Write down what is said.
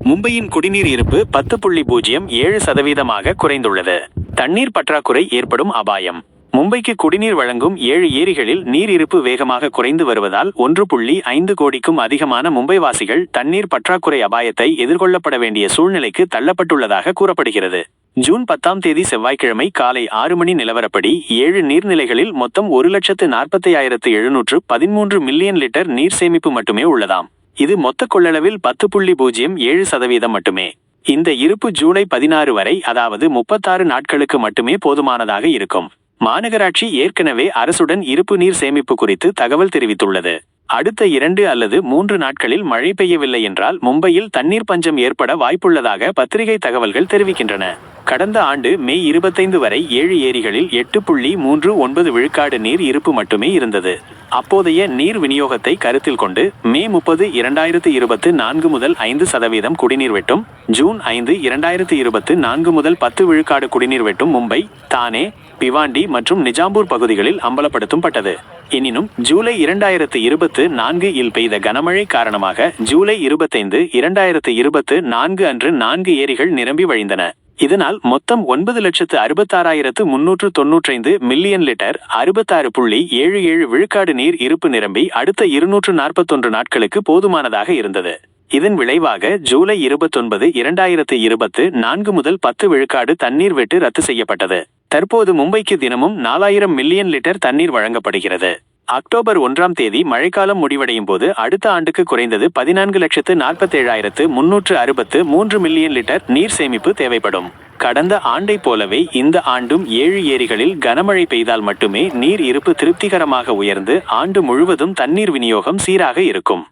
மும்பையின் குடிநீர் இருப்பு 10.07% குறைந்துள்ளது. தண்ணீர் பற்றாக்குறை ஏற்படும் அபாயம். மும்பைக்கு குடிநீர் வழங்கும் 7 ஏரிகளில் நீர் இருப்பு வேகமாக குறைந்து வருவதால் 1.5 கோடிக்கும் அதிகமான மும்பைவாசிகள் தண்ணீர் பற்றாக்குறை அபாயத்தை எதிர்கொள்ளப்பட வேண்டிய சூழ்நிலைக்கு தள்ளப்பட்டுள்ளதாக கூறப்படுகிறது. ஜூன் 10ஆம் தேதி செவ்வாய்க்கிழமை காலை 6 மணி நிலவரப்படி 7 நீர்நிலைகளில் மொத்தம் 1,45,713 மில்லியன் லிட்டர் நீர் சேமிப்பு மட்டுமே உள்ளதாம். இது மொத்த கொள்ளளவில் 10.07% மட்டுமே. இந்த இருப்பு ஜூலை 16 வரை, அதாவது 36 நாட்களுக்கு மட்டுமே போதுமானதாக இருக்கும். மாநகராட்சி ஏற்கனவே அரசுடன் இருப்பு நீர் சேமிப்பு குறித்து தகவல் தெரிவித்துள்ளது. அடுத்த 2 அல்லது 3 நாட்களில் மழை பெய்யவில்லை என்றால் மும்பையில் தண்ணீர் பஞ்சம் ஏற்பட வாய்ப்புள்ளதாக பத்திரிகை தகவல்கள் தெரிவிக்கின்றன. கடந்த ஆண்டு மே 25 வரை 7 ஏரிகளில் 8.39 விழுக்காடு நீர் இருப்பு மட்டுமே இருந்தது. அப்போதைய நீர் விநியோகத்தை கருத்தில் கொண்டு மே 30, 2024 முதல் 5% குடிநீர் வெட்டும், ஜூன் 5, 2024 முதல் 10 விழுக்காடு குடிநீர் வெட்டும் மும்பை, தானே, பிவாண்டி மற்றும் நிஜாம்பூர் பகுதிகளில் அம்பலப்படுத்தப்பட்டது. எனினும் ஜூலை 2024 இல் பெய்த கனமழை காரணமாக ஜூலை 25, 2024 அன்று 4 ஏரிகள் நிரம்பி வழிந்தன. இதனால் மொத்தம் 9,66,395 மில்லியன் லிட்டர் 66.77 விழுக்காடு நீர் இருப்பு நிரம்பி அடுத்த 241 நாட்களுக்கு போதுமானதாக இருந்தது. இதன் விளைவாக ஜூலை 29, 2024 முதல் 10 விழுக்காடு தண்ணீர் வெட்டு ரத்து செய்யப்பட்டது. தற்போது மும்பைக்கு தினமும் 4,000 மில்லியன் லிட்டர் தண்ணீர் வழங்கப்படுகிறது. அக்டோபர் 1ஆம் தேதி மழைக்காலம் முடிவடையும் போது அடுத்த ஆண்டுக்கு குறைந்தது 14,47,363 மில்லியன் லிட்டர் நீர் சேமிப்பு தேவைப்படும். கடந்த ஆண்டை போலவே இந்த ஆண்டும் 7 ஏரிகளில் கனமழை பெய்தால் மட்டுமே நீர் இருப்பு திருப்திகரமாக உயர்ந்து ஆண்டு முழுவதும் தண்ணீர் விநியோகம் சீராக இருக்கும்.